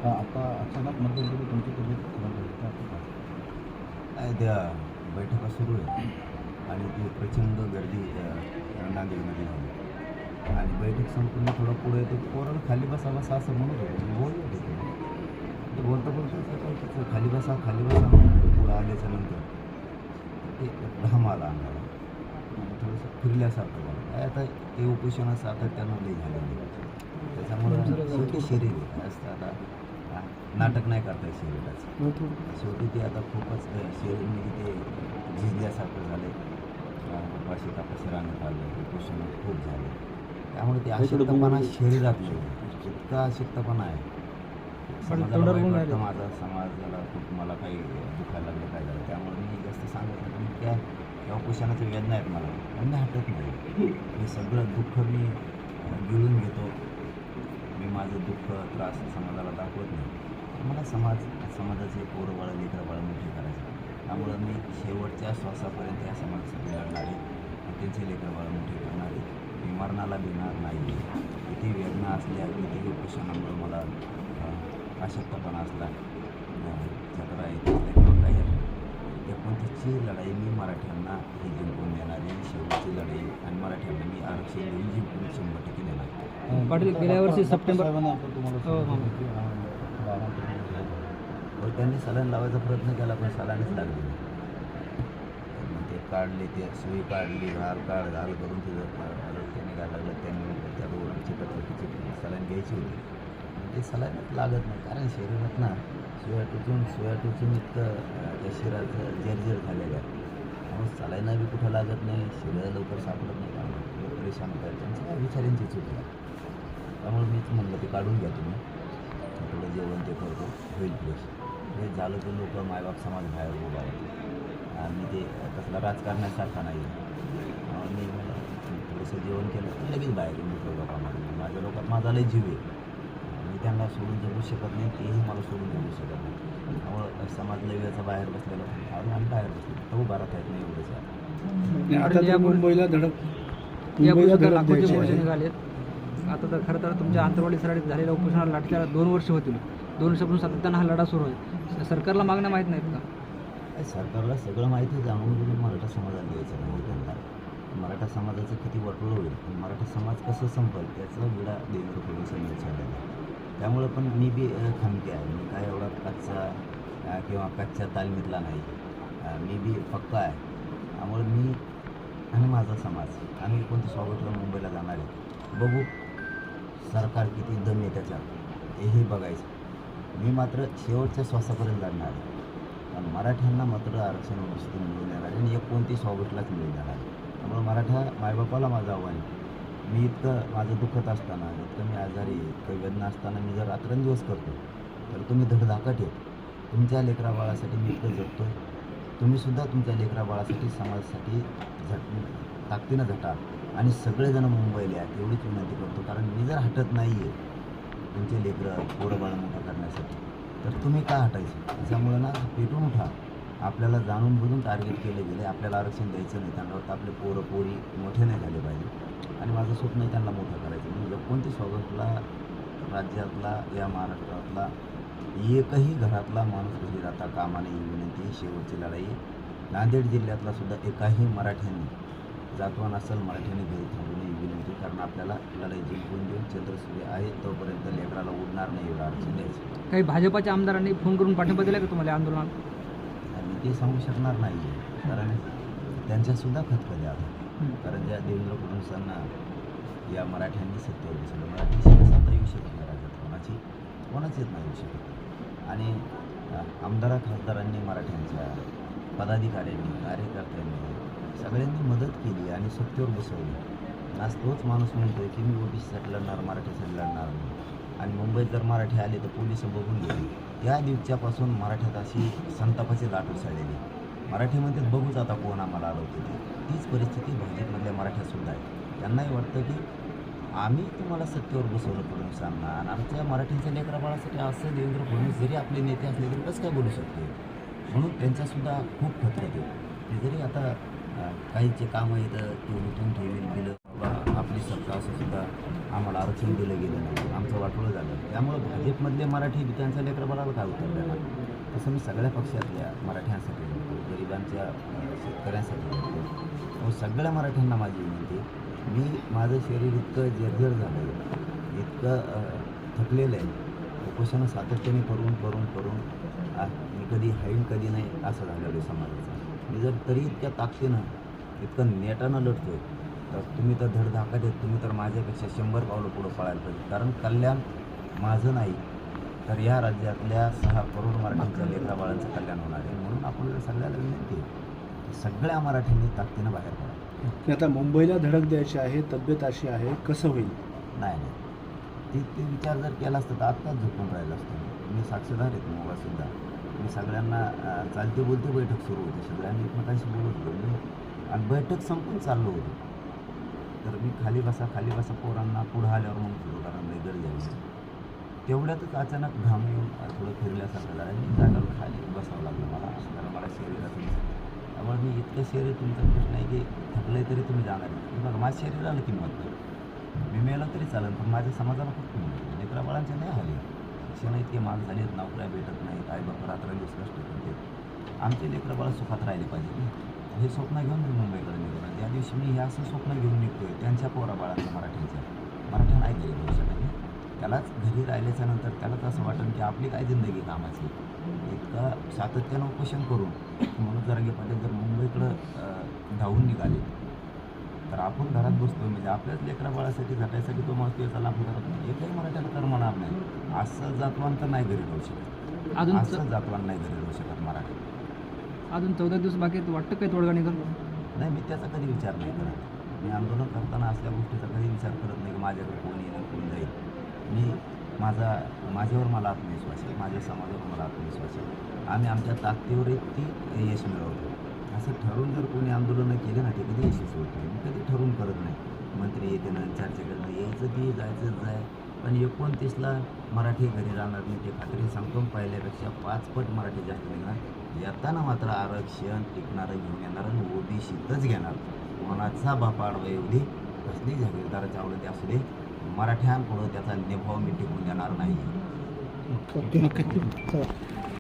आता अचानक मध्यंतरी तुमची तब्येत खराब झाली तर आता काय? काय त्या बैठका सुरू आहे आणि ती प्रचंड गर्दी नांदेडमध्ये झाली आणि बैठक संपूर्ण थोडं पुढे येते पोराला खाली बसा बसा असं म्हणत होतं मी बोलत होतो ते बोलता बोलता खाली बसा म्हणून पुढं आल्याच्या नंतर ते घाम आला अंगाला आणि थोडंसं फिरल्यासारखं झालं काय आता ते उपोषण सातत्यानं लई झालेलं आहे त्याच्यामुळं शेवटी शरीर आहे असतं आता नाटक नाही करता येत शरीराचं शेवटी ते आता खूपच शरीर म्हणजे ते झिजल्यासारखं झालं उपाशी तापाशी राहण्यात आलं उपोषण खूप झाले त्यामुळे ते अशक्तपणा शरीरातलं इतका अशक्तपणा आहे समाजाला वाईट वाटतं माझा समाजाला खूप मला काही दुखायला लागलं काय झालं त्यामुळे मी जास्त सांगत नाही पण त्या उपोषणाच्या वेदना आहेत मला त्यांना हटत नाही हे सगळं दुःख मी गिळून घेतो मी माझं दुःख त्रास समाजाला दाखवत नाही मला समाजाचे पोरं बाळं लेकरं बाळं मोठे करायचे त्यामुळं मी शेवटच्या श्वासापर्यंत या समाजासाठी लढणारे त्यांचे लेकरं बाळं मोठे करणारे मी मरणाला भिणार नाही किती वेदना असल्या किती उपोषणामुळं मला अशक्तपणा असला जत्रा येते किंवा काही त्या कोणतीची लढाई मी मराठ्यांना हे जिंकून देणार आहे शेवटची लढाई आणि मराठ्यांना मी आरक्षण देऊन जिंकून 100% देणार पाटील गेल्या वर्षी सप्टेंबर त्यांनी सलाईन लावायचा प्रयत्न केला पण सलाईनच लागली नाही ते काढले ते सुई काढली घाल करून तिथं रस्त्याने घालायला लागलं त्यांनी त्या रोडची पद्धतीची सलाईन घ्यायची होती ते सलाईनच लागत नाही कारण शरीरात ना सुया टोचून इतकं त्या शरीराचं जर्जर झालेलं आहे त्यामुळे सलाईना बी कुठं लागत नाही शरीर लवकर सापडत नाही त्यामुळे परेशान होतात त्यांचं काय विचारांची चूक आहे त्यामुळे मीच म्हणलं ते काढून घ्या तुम्ही थोडं जेवण ते करतो होईल प्लेस हे झालं तर लोक मायबाप समाज बाहेर उभा आहे आणि ते कसला राजकारणासारखा नाही मी मला थोडंसं जेवण केलं तर लगेच बाहेर येऊन लोकांना माझ्या लोकात माझा लय जीव आहे मी त्यांना सोडून जगू शकत नाही तेही मला सोडून जगू शकत नाही त्यामुळं समाज लय वेळेचा बाहेर बसलेला आणि बाहेर बसलेला तो उभा राहता येत नाही एवढंच मुंबईला लाखोचे मोर्चे निघालेत आता तर खरं तर तुमच्या आंतरवाडी सराडीत झालेल्या उपोषणाला लाटक्याला 2 वर्ष होतील 2 वर्षापासून सातत्यानं हा लढा सुरू आहे सरकारला मागण्या माहीत नाहीत का सरकारला सगळं माहिती आहे जाणून बुजून मराठा समाजाला द्यायचं नाही त्यांना मराठा समाजाचं किती वाटोळं होईल पण मराठा समाज कसं संपल याचा विडा देवेंद्र फडणवीसांनी उचललेला त्यामुळं पण मी बी खमकी आहे मी काय एवढा कच्चा किंवा कच्च्या तालमीतला नाही मी बी पक्का आहे त्यामुळे मी आणि माझा समाज आम्ही कोणत्या स्वागताला मुंबईला जाणार आहे बघू सरकार किती दम आहे त्याच्यात हेही बघायचं मी मात्र शेवटच्या श्वासापर्यंत लढणार आहे पण मराठ्यांना मात्र आरक्षण व्यवस्थित मिळून देणार आणि 29 ऑगस्टलाच मिळून देणार त्यामुळे मराठा मायबापाला माझं आव्हान आहे मी इतकं माझं दुखत असताना इतकं मी आजारी इतकं वेदना असताना मी जर रात्रंदिवस करतो तर तुम्ही धडधाकट आहे तुमच्या लेकरा बाळासाठी मी इतकं जगतो तुम्हीसुद्धा तुमच्या लेकरा बाळासाठी समाजासाठी ताकदीनं झटा आणि सगळेजण मुंबईला आहेत एवढीच विनंती करतो कारण मी जर हटत नाही आहे तुमचे लेकरं पोरं बाळं मोठं करण्यासाठी तर तुम्ही का हटायचं त्याच्यामुळं ना पेटून उठा आपल्याला जाणून बुजून टार्गेट केलं गेलं आपल्याला आरक्षण द्यायचं नाही त्यांना वाटतं आपले पोरं पोरी मोठे नाही झाले पाहिजे आणि माझं स्वप्न आहे त्यांना मोठं करायचं म्हणजे 29 ऑगस्टला राज्यातला या महाराष्ट्रातला एकही घरातला माणूस घरी राहता कामा नये ही विनंती शेवटची लढाई नांदेड जिल्ह्यातला सुद्धा एकाही मराठ्यांनी जातवान असेल मराठ्यांनी घरी थांबू नये ही विनंती कारण आपल्याला लढाई जिंकून देऊन चंद्रसूर्य आहे तोपर्यंत लेकराला उडणार नाही एवढं अडचण द्यायचं काही भाजपाच्या आमदारांनी फोन करून पाठिंबा दिला का तुम्हाला आंदोलनात आणि ते सांगू शकणार नाही कारण त्यांच्यासुद्धा खतखते आता कारण ज्या देवेंद्र फडणवीसांना या मराठ्यांनी सत्तेवर बसवलं मराठी सत्ता येऊ शकत नाही राज्यात कोणाचीच नाही येऊ शकत आणि आमदार खासदारांनी मराठ्यांच्या पदाधिकाऱ्यांनी कार्यकर्त्यांनी सगळ्यांनी मदत केली आणि सत्तेवर बसवली आज तोच माणूस म्हणतोय की मी ओबीसीसाठी लढणार मराठीसाठी लढणार नाही आणि मुंबईत जर मराठी आले तर पोलिस बघून गेली त्या दिवसापासून मराठ्यात अशी संतापाची लाट उसळलेली मराठीमध्ये बघूच आता कोण आम्हाला आलं होते तीच परिस्थिती भाजपमधल्या मराठ्यासुद्धा आहे त्यांनाही वाटतं की आम्ही तुम्हाला सत्तेवर बसवलं फडणवीसांना आणि आमच्या मराठीच्या लेकरा बाळासाठी असं देवेंद्र फडणवीस जरी आपले नेते असले तरी कसं काय बोलू शकते म्हणून त्यांच्यासुद्धा खूप खतरत आहे ते जरी आता काहीचे कामं येतं ते उठून ठेवील दिलं बाबा आपली सत्ता असून सुद्धा आम्हाला आरक्षण दिलं गेलं नाही, आमचं वाटोळं झालं. त्यामुळं भाजपमधले मराठी त्यांच्या लेकरबाळाला काय उत्तर देणार? तसं मी सगळ्या पक्षातल्या मराठ्यांसाठी बोलतो, गरिबांच्या शेतकऱ्यांसाठी बोलतो. सगळ्या मराठ्यांना माझी विनंती आहे, मी माझं शरीर इतकं जर्जर झालं आहे, इतकं थकलेलं आहे, उपोषणं सातत्याने करून करून करून मी कधी हाईन कधी नाही असं झालेलं आहे समाजाचं. मी जर तरी इतक्या ताकदीनं इतकं नेटानं लढतोय तर तुम्ही तर धडधाकट आहेत, तुम्ही तर माझ्यापेक्षा 100 पावलं पुढं पळायला पाहिजे. कारण कल्याण माझं नाही तर या राज्यातल्या 6 करोड मराठ्यांच्या लेकराबाळांचं कल्याण होणार आहे. म्हणून आपण सगळ्याला विनंती आहे, सगळ्या मराठ्यांनी ताकदीनं बाहेर पडा. की आता मुंबईला धडक द्यायची आहे, तब्येत अशी आहे, कसं होईल? नाही ते विचार जर केला असतं तर आत्ताच झोपून राहिलं असतं. मी साक्षीदार आहेत मोबाईलसुद्धा. मी सगळ्यांना चालते बोलते बैठक सुरू होती, सगळ्यांनी एकमेकांशी बोलत होतो मी आणि बैठक संपून चाललो होतो. तर मी खाली बसा पोरांना पुढं आल्यावर मग सुरू कारण लई गरज आहे. तेवढ्यातच अचानक घाम येऊन थोडं फिरल्यासारखं झालं आणि जागावर खाली बसावं लागलं मला, कारण मला शरीरातून. त्यामुळे मी इतकं शरीर, तुमचा प्रश्न आहे की थकलं तरी तुम्ही जाणार आहे. बघा माझ्या शरीराला किंमत नाही, मी मेला तरी चालेल, पण माझ्या समाजाला खूप किंमत आहे. लेकराबाळांच्या नाही आले, शिक्षण इतके महाग झालेत, नोकऱ्या भेटत नाहीत, आई बापा रात्रंदिवस कष्ट करते. आमचे लेकराबाळा सुखात राहिले पाहिजे. हे स्वप्न घेऊन मी मुंबईकडे निघतो. ज्या दिवशी मी हे असं स्वप्न घेऊन निघतोय त्यांच्या पोराबाळांचं मराठ्या नाही घरी करू शकत. त्यालाच घरी राहिल्याच्या नंतर त्यालाच असं वाटेल की आपली काय जिंदगी कामाची. इतकं सातत्यानं उपोषण करून मनोज जरांगे पाटील जर मुंबईकडं धावून निघाले तर आपण घरात बसतोय म्हणजे आपल्याच लेकराबाळासाठी झटायसाठी तो माणूस त्याचा लाभ करत नाही. एकही मराठ्याला कर म्हणणार नाही. असं जातवान तर नाही घरी राहू शकत, असं जातवान नाही घरी राहू शकत मराठी. अजून 14 दिवस बाकी आहेत, वाटतं काही तोडगा निघाल? नाही, मी त्याचा कधी विचार नाही करत. मी आंदोलन करताना असल्या गोष्टीचा कधी विचार करत नाही की माझ्याकडे कोण येईल कोण जाईल. मी माझ्यावर मला आत्मविश्वास आहे, माझ्या समाजावर मला आत्मविश्वास आहे. आम्ही आमच्या ताकदीवर ती यश मिळवतो. असं ठरवून जर कोणी आंदोलनं केले ना ते कधी यशस्वी होत नाही. मी कधी ठरवून करत नाही. मंत्री येते ना चर्चा करणं, यायचं ती जायचं जाय, पण 29ला मराठी घरी राहणार नाही ते खात्री सांगतो. पहिल्यापेक्षा 5 पट मराठी जास्त निघणार. येताना मात्र आरक्षण टिकणारं घेऊन येणार आणि ओबीसीतच घेणार. कोणाचा बापा आडवा येऊ दे, कसली जागीरदाराच्या आवडते असू दे, मराठ्यांपुढं त्याचा निभाव मी टिकून देणार नाही. ओके.